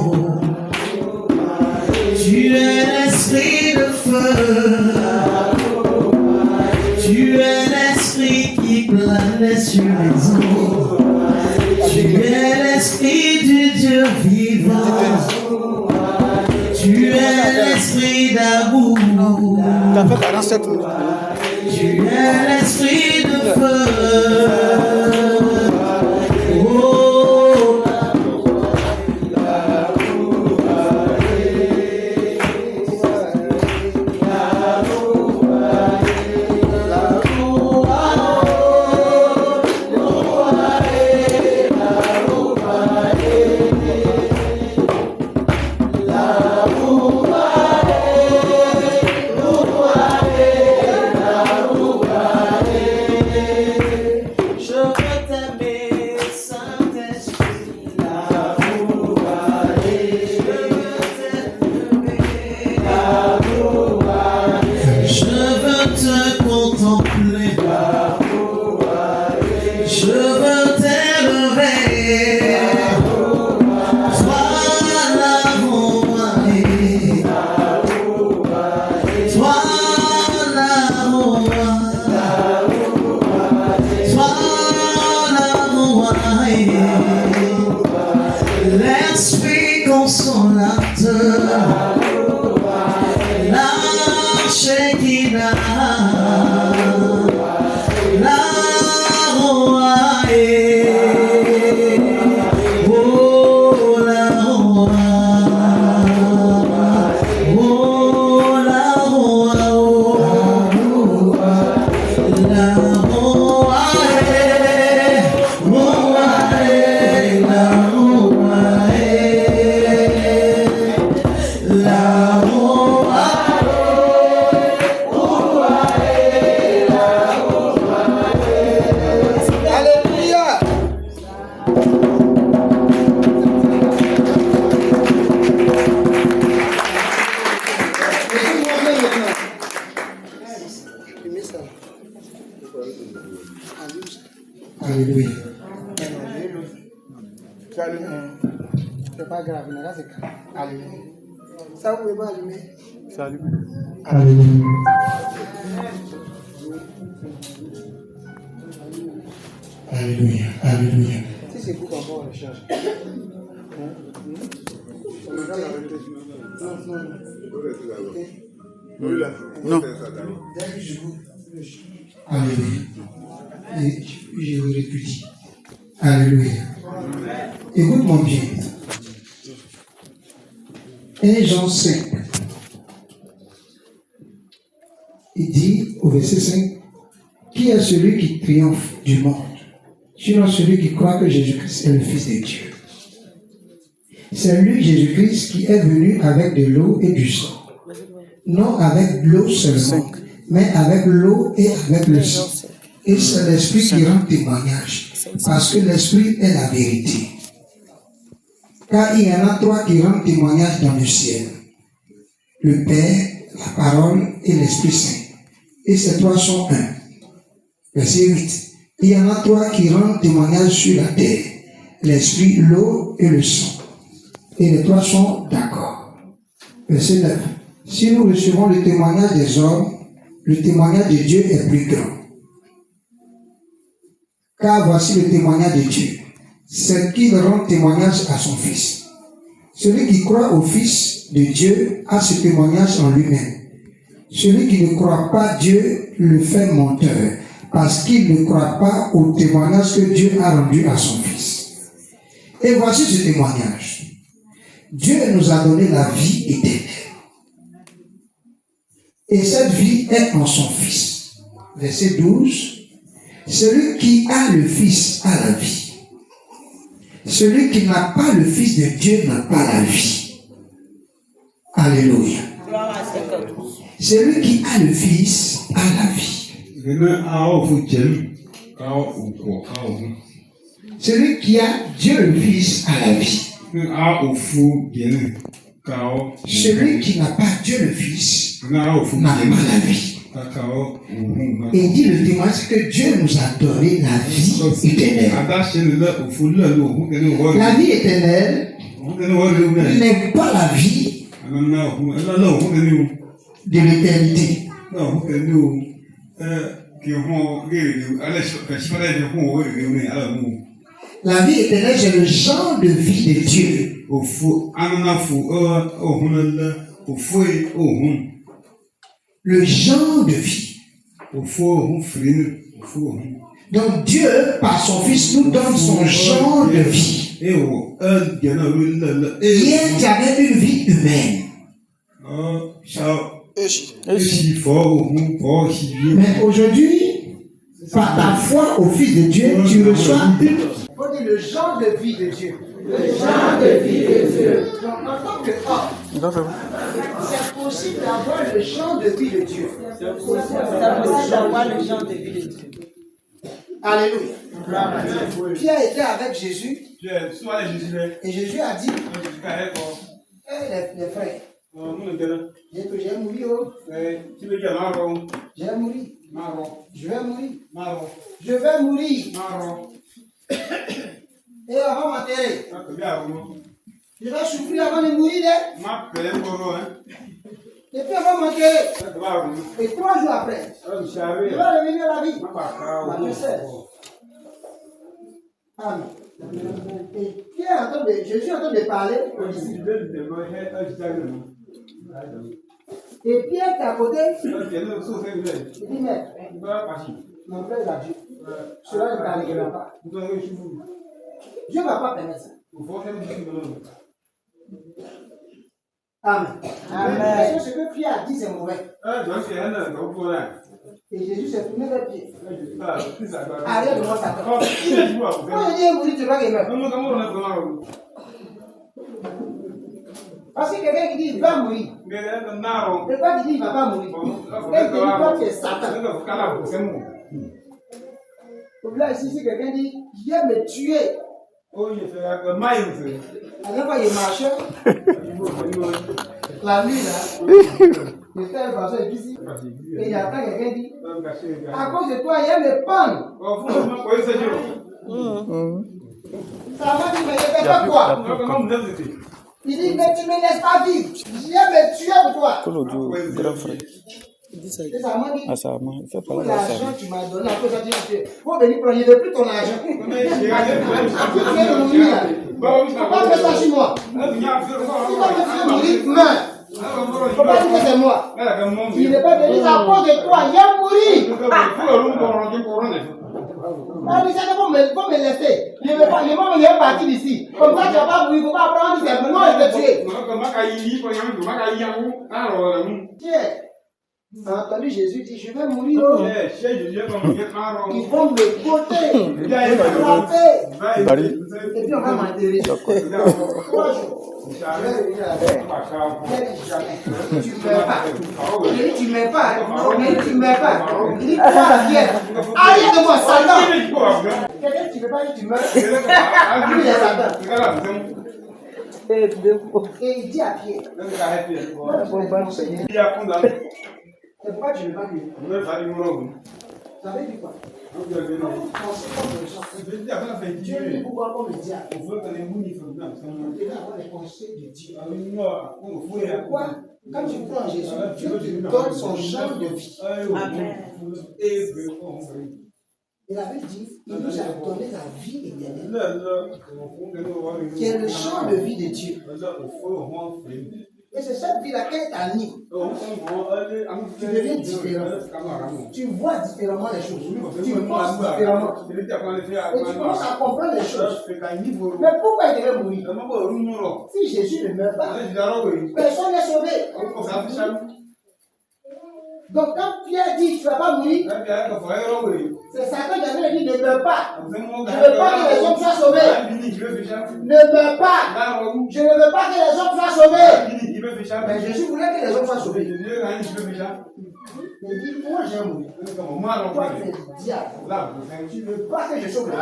Tu es l'esprit de feu. Tu es l'esprit qui planait sur les eaux. Tu es l'esprit du Dieu vivant. Tu es l'esprit d'amour. Tu es l'esprit de feu. Tu as allumé? C'est pas grave, là c'est allumé. Ça, vous pouvez pas allumer? C'est allumé. Alléluia. Alléluia. Alléluia. Si c'est pour qu'on le change. Non. Alléluia. Et je le répète. Alléluia. Écoute-moi bien. 1 Jean 5. Il dit au verset 5, qui est celui qui triomphe du monde? Sinon celui qui croit que Jésus-Christ est le Fils de Dieu. C'est lui, Jésus-Christ, qui est venu avec de l'eau et du sang. Non avec l'eau seulement, mais avec l'eau et avec le sang. Et c'est l'Esprit qui rend témoignage, parce que l'Esprit est la vérité. Car il y en a trois qui rendent témoignage dans le ciel. Le Père, la parole et l'Esprit Saint. Et ces trois sont un. Verset 8. Il y en a trois qui rendent témoignage sur la terre. L'Esprit, l'eau et le sang. Et les trois sont d'accord. Verset 9. Si nous recevons le témoignage des hommes, le témoignage de Dieu est plus grand. Car voici le témoignage de Dieu. C'est qu'il rend témoignage à son Fils. Celui qui croit au Fils de Dieu a ce témoignage en lui-même. Celui qui ne croit pas Dieu le fait menteur, parce qu'il ne croit pas au témoignage que Dieu a rendu à son Fils. Et voici ce témoignage. Dieu nous a donné la vie éternelle. Et cette vie est en son Fils. Verset 12. Celui qui a le Fils a la vie. Celui qui n'a pas le Fils de Dieu n'a pas la vie. Alléluia. Celui qui a le Fils a la vie. Celui qui a Dieu le Fils a la vie. Celui qui n'a pas Dieu le Fils n'a pas la vie. Et il dit le témoignage que Dieu nous a donné la vie éternelle. La vie éternelle n'est pas la vie de l'éternité. La vie éternelle, c'est le genre de vie de Dieu. Le genre de vie. Donc Dieu, par son Fils, nous donne son genre de vie. Hier, tu avais une vie humaine. Mais aujourd'hui, par ta foi au Fils de Dieu, tu reçois le genre de vie de Dieu. Le genre de vie de Dieu. Donc, en tant qu'homme, c'est possible d'avoir le genre de vie de Dieu. C'est possible d'avoir le genre de vie de Dieu. Alléluia. Pierre était avec Jésus. Et Jésus a dit, les frères, j'ai mouru. Je vais mourir. Je vais mourir. Je vais mourir. Et avant m'enterrer. Je vais souffrir avant de mourir. Et puis avant m'enterrer. Et 3 jours après, je vais revenir à la vie. Matthieu 16. Amen. Et Jésus est en train de parler aux disciples. Et Pierre qui est à côté, il dit, mais mon frère il a dit, cela ne t'arrivera pas. Dieu ne va pas permettre ça. Amen. Amen. Parce que ce que Pierre a dit, c'est mauvais. Et Jésus s'est tourné vers Pierre. Arrête de moi ça. Quand il dit mourir, tu vas gagner. Parce que quelqu'un qui dit il va mourir. Et quand il dit il ne va pas mourir. Et il dit toi tu es Satan. Là ici, si quelqu'un dit je vais me tuer. Alors quand il marchait, la nuit là, il était un passage ici. Et il attend quelqu'un dit à cause de toi, il y a me pendre. Ça va dire, mais il y a fait quoi? Il dit, mais tu ne me laisses pas vivre. Je viens me tuer pour toi. Grand frère. C'est ça, moi, Ah, ça, moi, il fait pour parler de ça. l'argent, tu m'as donné. Après, ça, tu dis, faut venir prendre, je ne veux plus ton argent. Tu viens de mourir là. Tu ne peux pas faire ça chez moi. Si toi, tu veux mourir, meurs. Il ne faut pas dire que c'est moi. Il n'est pas venu à cause de toi, il a mouru. Ah, mais ça, faut me laisser. Je ne veux pas, il est parti d'ici. Comme ça, tu ne vas pas mourir, il ne faut pas prendre, c'est moi, je vais te tuer. Tu as entendu Jésus dire, je vais mourir. Ils vont me botter, me frapper. Et puis on va m'enterrer. 3 jours. Je vais venir avec. Tu ne meurs pas. Il dit, tu ne meurs pas. Il dit, tu ne meurs pas. Il dit, toi, viens. Arrête de moi, Satan. Quelqu'un qui ne veut pas dire, tu meurs. Lui, il est Satan. Et il dit à Pierre. C'est pourquoi tu ne veux pas lui. Ça veut dire quoi? Dieu dit pourquoi on me dit à avoir les conseils de Dieu. Pourquoi? Quand tu crois en Jésus, Dieu te donne son genre de vie. Amen. Il avait dit, il nous a donné la vie éternelle, qui est le champ de vie de Dieu. Et c'est cette vie-là qui t'anime. Tu deviens différent. Tu vois différemment les choses. Tu penses différemment. Et tu commences à comprendre les choses. Mais pourquoi il devait mourir? Si Jésus ne meurt pas, personne n'est sauvé. Donc quand Pierre dit tu ne vas pas mourir, c'est Satan qui a dit ne meurs pas. Je ne veux pas que les hommes soient sauvés. Ne meurs pas. Je ne veux pas que les hommes soient sauvés. Mais Jésus voulait que les hommes soient sauvés. Il dit moi j'ai mourir. Toi tu es le diable. Tu ne veux pas que je sauve les gens.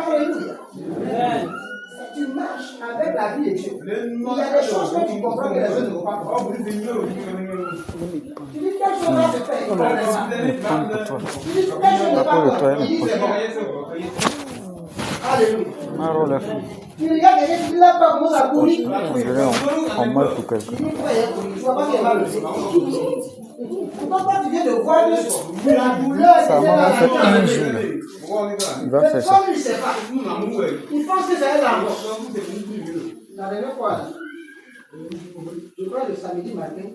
Alléluia. Tu marches avec la vie de Dieu. Il y a des choses que tu comprends que les autres ne vont pas comprendre. Tu dis quelque chose va se faire. Tu dis quelque chose ne va pas comprendre. Il dit c'est bon. Alléluia. Tu regardes quelqu'un, tu dis là, pas comment ça courir. On meurt pour quelqu'un. Tu vois pas qu'il est mal levé. Pourquoi tu viens de voir la douleur? Ça m'a fait un jour. Il va faire ça. Il ne sait pas. Il pense que c'est un mort. La dernière fois, je crois le samedi matin.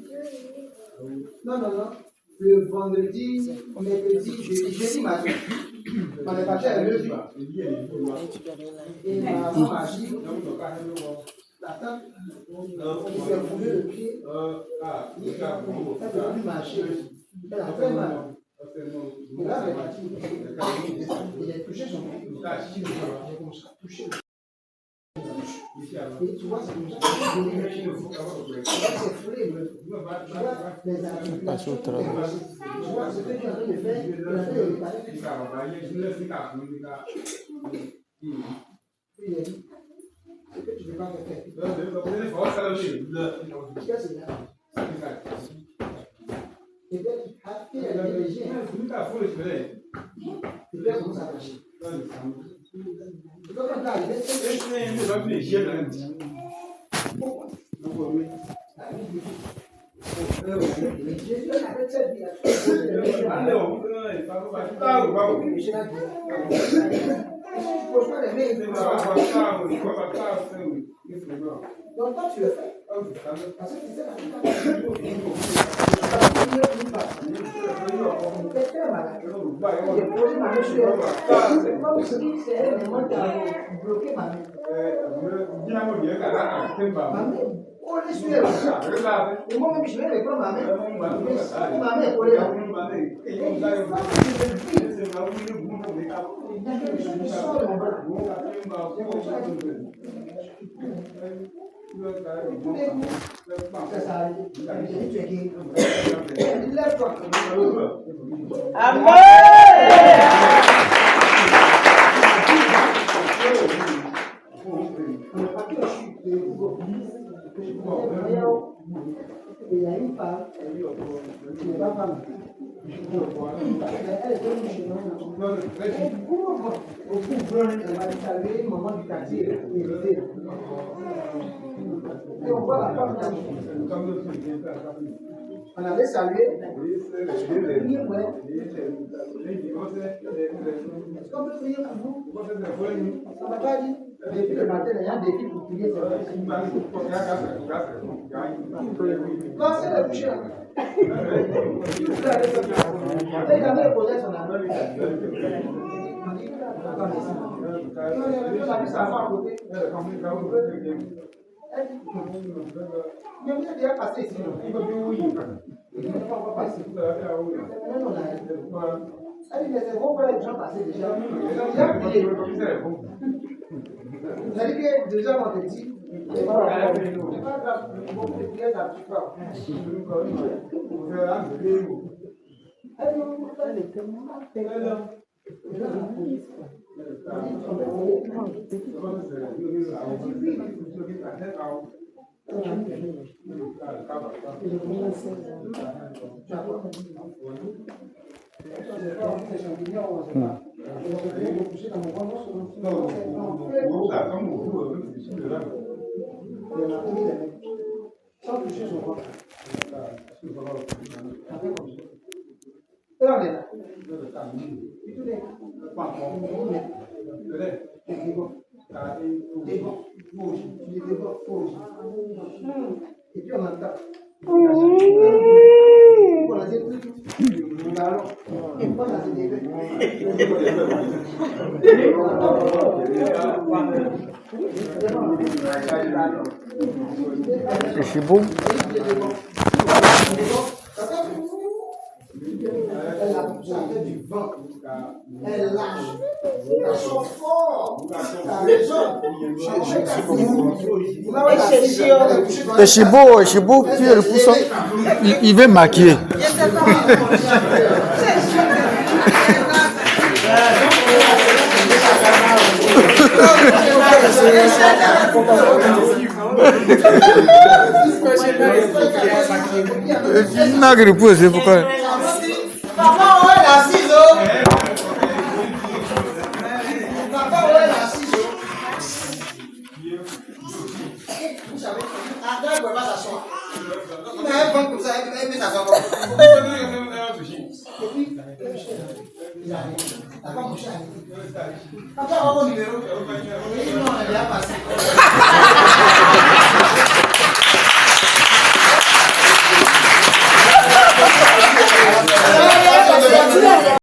Non. Le vendredi, mercredi, jeudi matin. On est parti à l'heure. Et ma femme a dit, la tante, il s'est foulé le pied. Elle ne peut plus marcher. Elle a fait mal. Et là, elle est partie. Il a touché son pied. Il a touché le pied. Et tu vois, c'est comme ça. Il s'est foulé. Tu vois, les articulations. Tu vois, ce que tu es en train de faire, il a fait le réparer. Il a dit, ce que tu ne peux pas faire. Qu'est-ce que c'est là? Et bien, il a dit, les gens. Et bien, comment ça marche? Pourquoi? Jésus avait cette vie. Donc quand tu le fais, parce que tu sais quelqu'un malade, j'ai posé ma main sur elle. Comme si c'est un élément qui a bloqué ma main. Ma main collée sur elle. Et moi-même, je vais reprendre ma main. Mais ma main est collée là. Et il sort de mon bras. Amen. Et il y a une femme qui n'est pas femme. Elle est venue chez nous. Elle couvre, elle va saluer maman du quartier. Et on voit la femme là. On avait salué. Est-ce qu'on peut prier pour elle? Est-ce qu'on peut prier pour vous? Ça m'a pas dit. Depuis le matin, il y a un défi pour prier. Non, c'est le coucher là. Il avait posé son amour. Il a vu sa femme à côté. Mais vous êtes déjà passé ici. Il ne peut pas passer. Elle dit, mais c'est bon, les gens passaient déjà. Ils ont déjà prié. Vous avez dit que déjà, on te dit, c'est pas grave. C'est pas grave. Il faut prier dans tout cas. Sans toucher son corps. Et puis on entend. C'est beau. Elle a fait du vent. Elle lâche. Elle chante fort. Et Chibo, qui est le pousson, il veut maquiller. Il n'a que reposer, pourquoi? Papa, où est la ciseau? Papa, où est la ciseau? Vous savez, après, elle ne peut pas s'asseoir. Il a un banc comme ça, elle met s'asseoir. Et puis, il arrive. La femme couche arrive. Papa, on va au numéro. Et non, elle est passée.